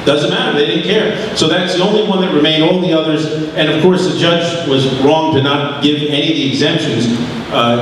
Doesn't matter, they didn't care. So that's the only one that remained. All the others, and of course the judge was wrong to not give any of the exemptions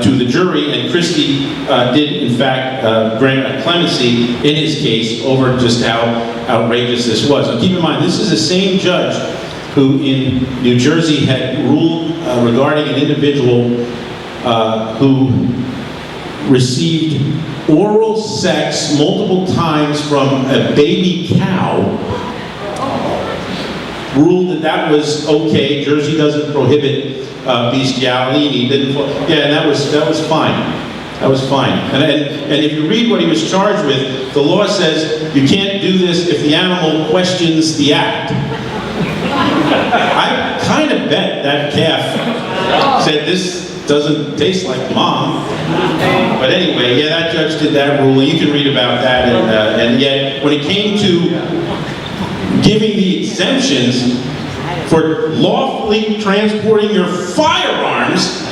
to the jury, and Christie did in fact grant a clemency in his case over just how outrageous this was. Now keep in mind, this is the same judge who in New Jersey had ruled regarding an individual who received oral sex multiple times from a baby cow, ruled that that was okay. Jersey doesn't prohibit bestiality, and he didn't. Yeah, and that was fine. That was fine. And if you read what he was charged with, the law says you can't do this if the animal questions the act. I kind of bet that calf said this doesn't taste like mom. But anyway, yeah, that judge did that ruling. You can read about that. And yet, when it came to giving the exemptions for lawfully transporting your firearms,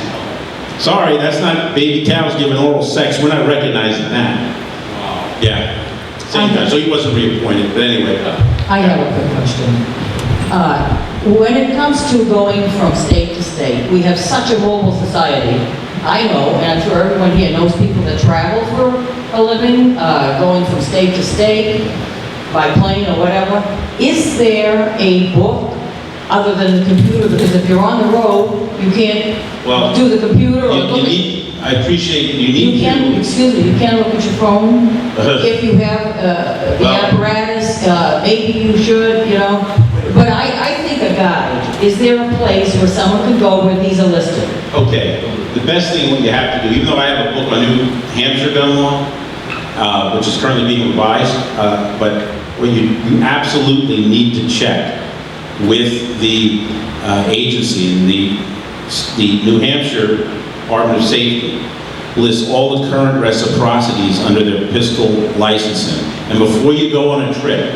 sorry, that's not baby cows giving oral sex. We're not recognizing that. Yeah. Same time. So he wasn't reappointed. But anyway. I have a quick question. When it comes to going from state to state, we have such a mobile society. I know, and I'm sure everyone here knows people that travel for a living, going from state to state, by plane or whatever. Is there a book other than the computer? Because if you're on the road, you can't do the computer or look at... I appreciate you need to... Excuse me, you can't look at your phone. If you have the apparatus, maybe you should, you know. But I think a guide. Is there a place where someone can go where these are listed? Okay. The best thing what you have to do, even though I have a book on New Hampshire gun law, which is currently being revised, but what you absolutely need to check with the agency, the New Hampshire Department of Safety lists all the current reciprocities under their pistol licensing. And before you go on a trip,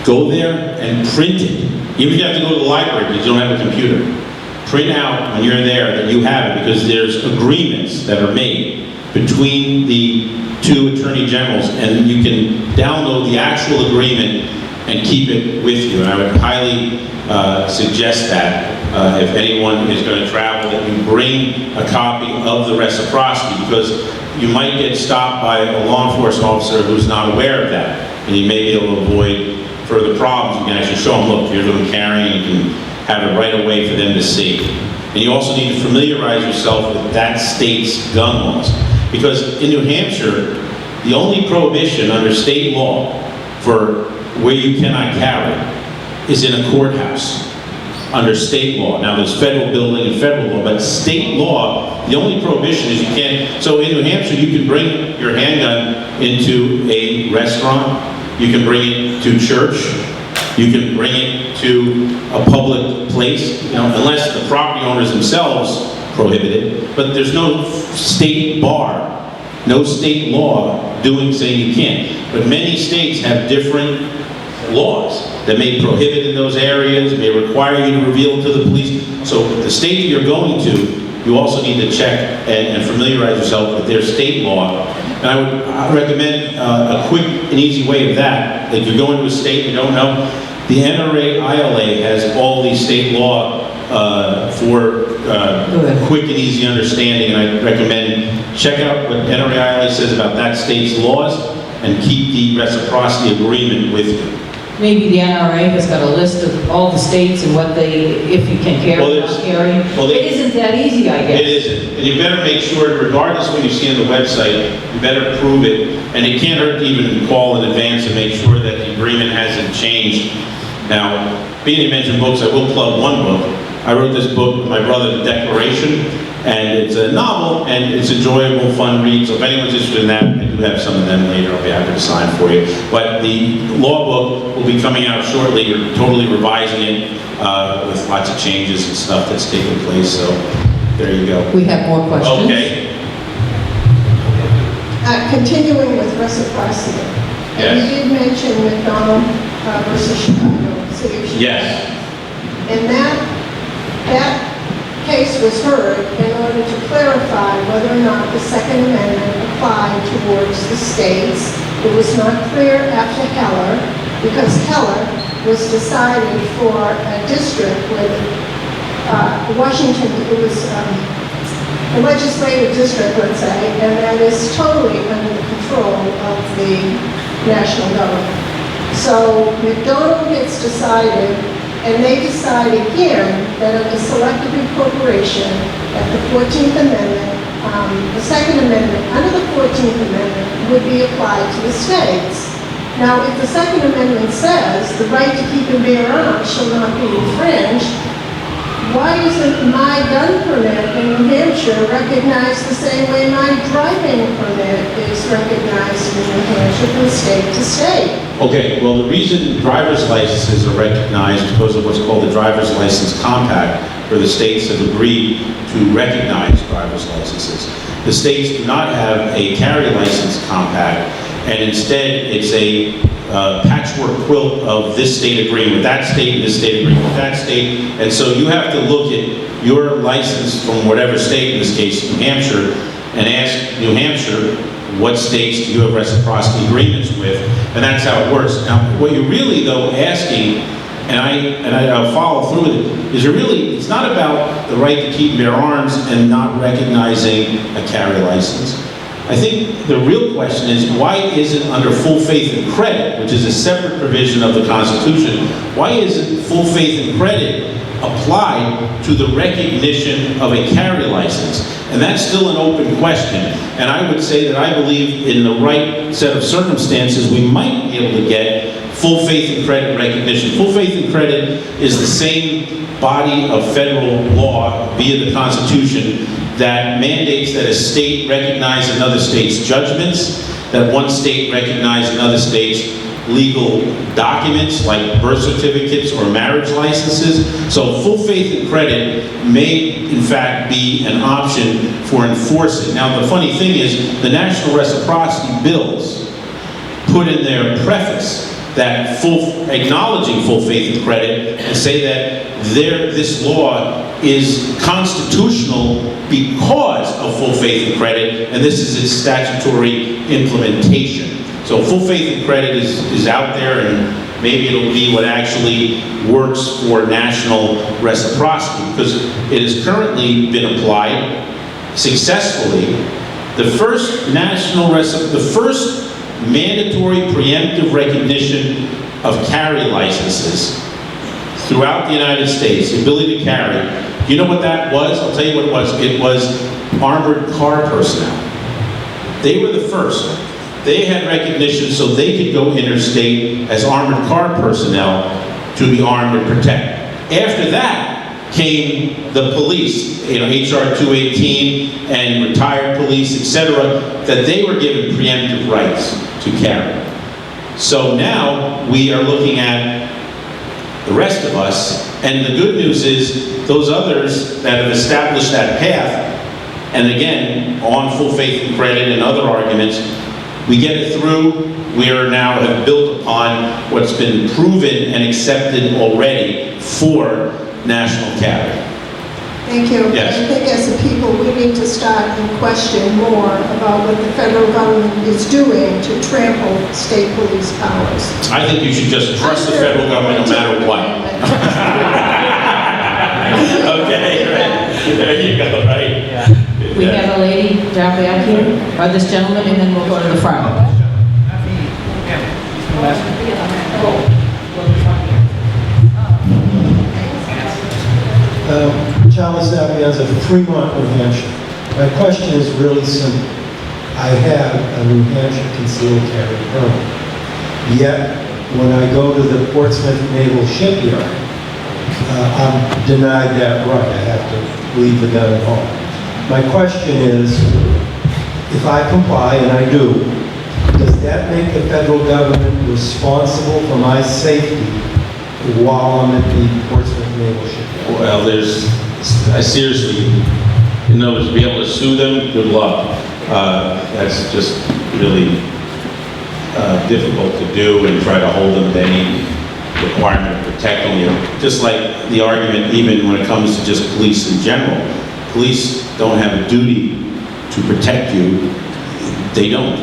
go there and print it. Even if you have to go to the library because you don't have a computer, print out when you're there that you have it, because there's agreements that are made between the two attorney generals, and you can download the actual agreement and keep it with you. And I would highly suggest that if anyone is going to travel, that you bring a copy of the reciprocity, because you might get stopped by a law enforcement officer who's not aware of that, and you may be able to avoid further problems. You can actually show them, look, here's what I'm carrying, you can have it right away for them to see. And you also need to familiarize yourself with that state's gun laws. Because in New Hampshire, the only prohibition under state law for where you cannot carry is in a courthouse, under state law. Now there's federal building and federal law, but state law, the only prohibition is you can't. So in New Hampshire, you can bring your handgun into a restaurant, you can bring it to church, you can bring it to a public place, you know, unless the property owners themselves prohibit it. But there's no state bar, no state law saying you can't. But many states have different laws that may prohibit in those areas, may require you to reveal to the police. So the state that you're going to, you also need to check and familiarize yourself with their state law. And I would recommend a quick and easy way of that. If you're going to a state you don't know, the NRA-ILA has all these state law for quick and easy understanding, and I recommend check out what NRA-ILA says about that state's laws and keep the reciprocity agreement with you. Maybe the NRA has got a list of all the states and what they, if you can carry or not carry. It isn't that easy, I guess. It isn't. And you better make sure, regardless of what you see on the website, you better prove it. And it can't hurt to even call in advance and make sure that the agreement hasn't changed. Now, being you mentioned books, I will plug one book. I wrote this book with my brother, The Declaration, and it's a novel, and it's enjoyable, fun read. So if anyone's interested in that, I do have some of them later. I'll be happy to sign for you. But the law book will be coming out shortly. We're totally revising it with lots of changes and stuff that's taking place. So there you go. We have more questions. Okay. Continuing with reciprocity. Yes. You did mention McDonald versus Chicago, City of Chicago. Yes. And that case was heard in order to clarify whether or not the Second Amendment applied towards the states. It was not clear after Heller because Keller was decided for a district where Washington, it was a legislative district, let's say, and that is totally under the control of the national government. So McDonald gets decided, and they decide again that under selective incorporation, that the 14th Amendment, the Second Amendment, under the 14th Amendment, would be applied to the states. Now, if the Second Amendment says the right to keep and bear arms shall not be infringed, why isn't my gun permit in New Hampshire recognized the same way my driving permit is recognized in New Hampshire from state to state? Okay, well, the reason driver's licenses are recognized because of what's called the Driver's License Compact, where the states have agreed to recognize driver's licenses. The states do not have a carry license compact, and instead it's a patchwork quilt of this state agreeing with that state, this state agreeing with that state, and so you have to look at your license from whatever state, in this case New Hampshire, and ask New Hampshire, what states do you have reciprocity agreements with, and that's how it works. Now, what you're really, though, asking, and I'll follow through with it, is it's not about the right to keep and bear arms and not recognizing a carry license. I think the real question is, why isn't under full faith and credit, which is a separate provision of the Constitution, why isn't full faith and credit applied to the recognition of a carry license? And that's still an open question. And I would say that I believe in the right set of circumstances, we might be able to get full faith and credit recognition. Full faith and credit is the same body of federal law via the Constitution that mandates that a state recognize another state's judgments, that one state recognize another state's legal documents like birth certificates or marriage licenses. So full faith and credit may in fact be an option for enforcing. Now the funny thing is, the national reciprocity bills put in their preface that acknowledging full faith and credit, and say that this law is constitutional because of full faith and credit, and this is its statutory implementation. So full faith and credit is out there, and maybe it'll be what actually works for national reciprocity, because it has currently been applied successfully. The first mandatory preemptive recognition of carry licenses throughout the United States, the ability to carry. You know what that was? I'll tell you what it was. It was armored car personnel. They were the first. They had recognition so they could go interstate as armored car personnel to be armed and protect. After that came the police, HR 218 and retired police, etc., that they were given preemptive rights to carry. So now we are looking at the rest of us, and the good news is those others that have established that path, and again, on full faith and credit and other arguments, we get it through. We are now have built upon what's been proven and accepted already for national carry. Thank you. Yes. I think as a people, we need to start and question more about what the federal government is doing to trample state police powers. I think you should just trust the federal government no matter what. Okay, right. There you go, right? We have a lady down back here, or this gentleman, and then we'll go to the front. Thomas Sapiens of Fremont, New Hampshire. My question is really simple. I have a New Hampshire concealed carry permit. Yet, when I go to the Portsmouth Naval Shipyard, I'm denied that right. I have to leave the gun at home. My question is, if I comply, and I do, does that make the federal government responsible for my safety while I'm at the Portsmouth Naval Shipyard? Well, I seriously, in other words, to be able to sue them, good luck. That's just really difficult to do, and try to hold them to any requirement of protecting you. Just like the argument, even when it comes to just police in general. Police don't have a duty to protect you. They don't.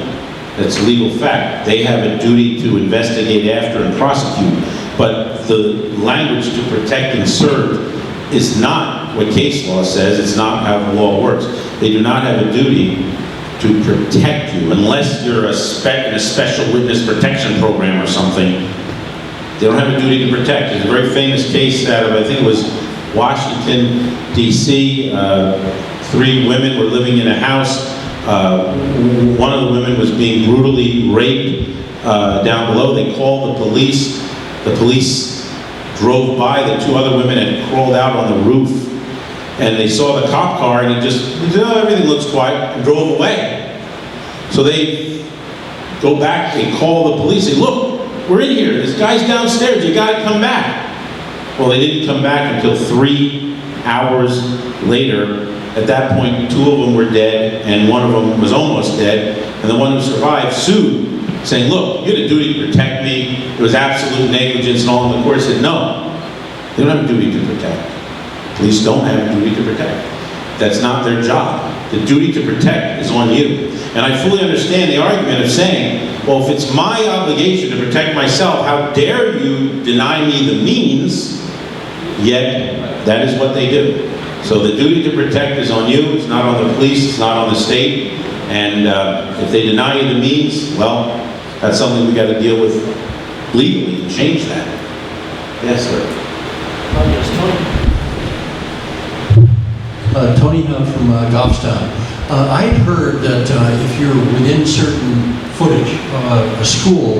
That's a legal fact. They have a duty to investigate after and prosecute. But the language to protect and serve is not what case law says. It's not how the law works. They do not have a duty to protect you unless you're in a special witness protection program or something. They don't have a duty to protect. There's a very famous case out of, I think it was Washington, D.C. 3 women were living in a house. One of the women was being brutally raped down below. They called the police. The police drove by. The 2 other women had crawled out on the roof, and they saw the cop car, and he just, oh, everything looks quiet, and drove away. So they go back, they call the police, say, look, we're in here, this guy's downstairs, you gotta come back. Well, they didn't come back until 3 hours later. At that point, 2 of them were dead, and 1 of them was almost dead, and the one who survived sued, saying, look, you had a duty to protect me, it was absolute negligence and all, and the court said, no, they don't have a duty to protect. Police don't have a duty to protect. That's not their job. The duty to protect is on you. And I fully understand the argument of saying, well, if it's my obligation to protect myself, how dare you deny me the means, yet that is what they do. So the duty to protect is on you, it's not on the police, it's not on the state, and if they deny you the means, well, that's something we got to deal with legally and change that. Yes, sir. Tony from Goffstown. I had heard that if you're within certain footage of a school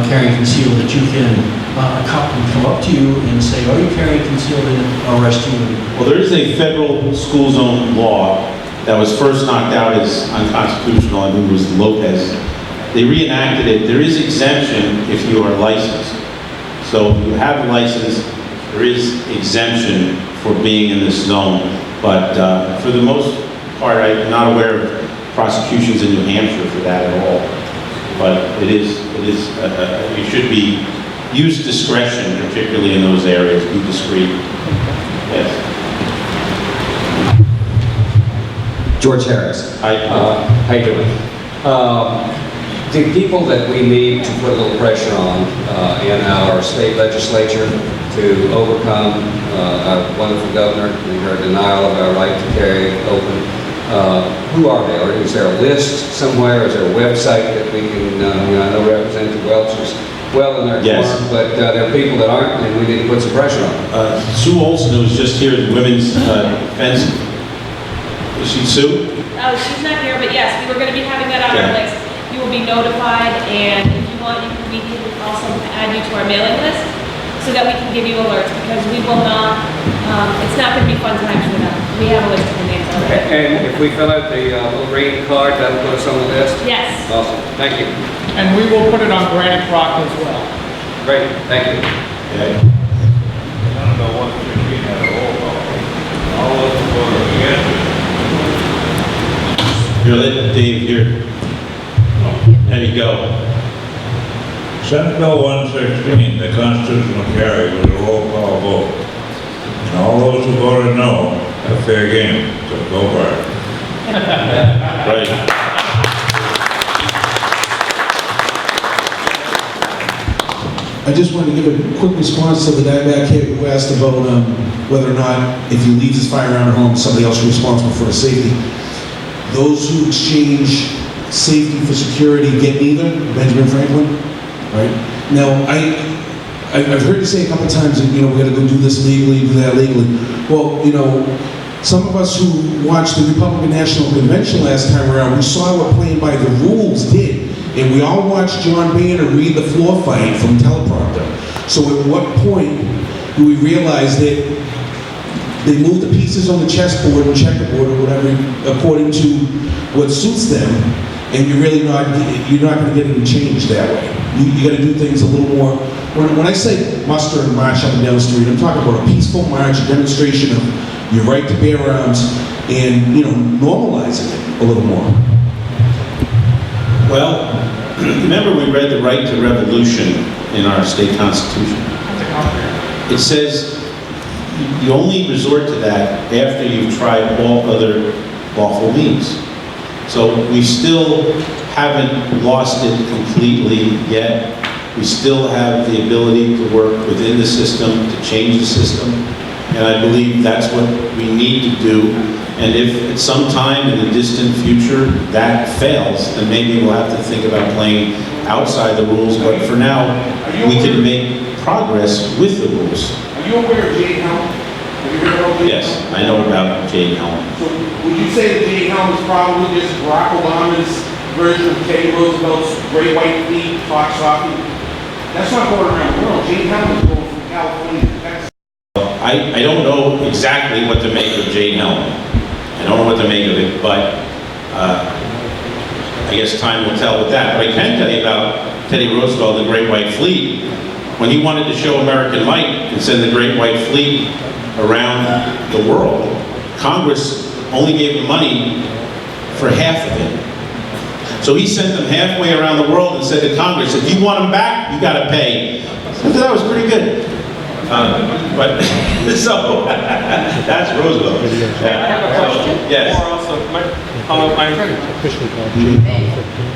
carrying concealed, that you can, a cop can come up to you and say, are you carrying concealed, and arrest you? Well, there is a federal school zone law that was first knocked out as unconstitutional. I think it was Lopez. They reenacted it. There is exemption if you are licensed. So if you have a license, there is exemption for being in this zone. But for the most part, I'm not aware of prosecutions in New Hampshire for that at all. But you should use discretion, particularly in those areas. Be discreet. Yes. George Harris. Hi. How you doing? The people that we need to put a little pressure on in our state legislature to overcome our wonderful governor and her denial of our right to carry open, who are they? Or is there a list somewhere? Is there a website that we can, I know Representative Welch is well in their corner, but there are people that aren't, and we need to put some pressure on them. Sue Olson, who was just here at the Women's Defense. Is she Sue? Oh, she's not here, but yes, we were going to be having that on our list. You will be notified, and if you want, we can also add you to our mailing list so that we can give you alerts, because we will not, it's not going to be fun times for them. We have a list of the names already. And if we fill out the little green card, that'll put us on the list? Yes. Awesome, thank you. And we will put it on Granite Rock as well. Great, thank you. Okay. I don't know what you mean at all. All of them voted against it. Here, let Dave here. There you go. Senate Bill 116, the constitutional carry, was a roll call vote. And all those who voted no have fair game, so go for it. Right. I just wanted to give a quick response to the guy back here who asked about whether or not if he leaves his firearm at home, somebody else is responsible for his safety. Those who exchange safety for security get neither, Benjamin Franklin, right? Now, I've heard you say a couple times that, we're gonna go do this legally, do that legally. Well, some of us who watched the Republican National Convention last time around, we saw what playing by the rules did. And we all watched John Boehner read the floor fight from teleprompter. So at what point do we realize that they move the pieces on the chessboard and checkerboard or whatever according to what suits them, and you're not going to get any change that way. You got to do things a little more. When I say muster and march up and down the street, I'm talking about a peaceful march, a demonstration of your right to bear arms, and normalizing it a little more. Well, remember we read the right to revolution in our state constitution. It says you only resort to that after you've tried all other lawful means. So we still haven't lost it completely yet. We still have the ability to work within the system, to change the system, and I believe that's what we need to do. And if at some time in the distant future that fails, then maybe we'll have to think about playing outside the rules, but for now, we can make progress with the rules. Are you aware of Jade Helm? Have you heard about Jade Yes, Helm? I know about Jade Helm. So would you say that Jade Helm is probably just Barack Obama's version of Teddy Roosevelt's Great White Fleet, Fox Hockey? That's not going around the world. Jade Helm is going from California to Texas. I don't know exactly what to make of Jade Helm. I don't know what to make of it, but I guess time will tell with that. But I can tell you about Teddy Roosevelt and the Great White Fleet. When he wanted to show American might and send the Great White Fleet around the world, Congress only gave him money for half of it. So he sent them halfway around the world and said to Congress, if you want them back, you got to pay. So that was pretty good. But, so, that's Roosevelt. I have a question. Yes. Or also,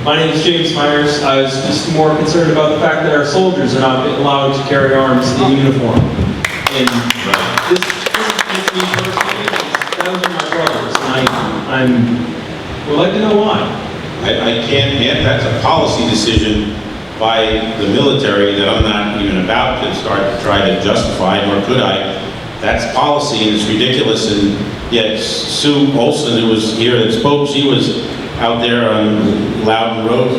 my name is James Myers. I was just more concerned about the fact that our soldiers are not allowed to carry arms in uniform. And this makes me personally, those are my brothers, and I would like to know why. I can't, that's a policy decision by the military that I'm not even about to start to try to justify, nor could I. That's policy, and it's ridiculous, and yet Sue Olson, who was here that spoke, she was out there on Loudon Road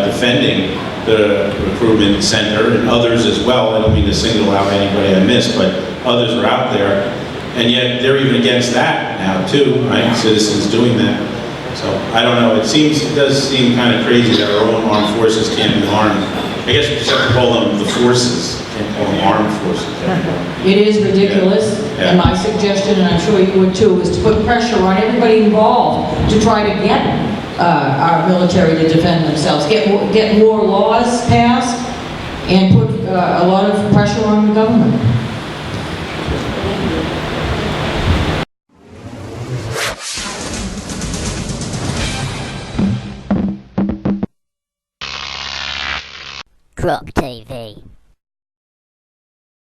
defending the recruitment center, and others as well. I don't mean to single out anybody I missed, but others are out there, and yet they're even against that now too, right? Citizens doing that. So, I don't know, it does seem kind of crazy that our own armed forces can't be armed. I guess we just have to call them the forces, can't call them armed forces anymore. It is ridiculous, Yeah. and my suggestion, and I'm sure you would too, is to put pressure on everybody involved to try to get our military to defend themselves, get more laws passed, and put a lot of pressure on the government. Croc TV.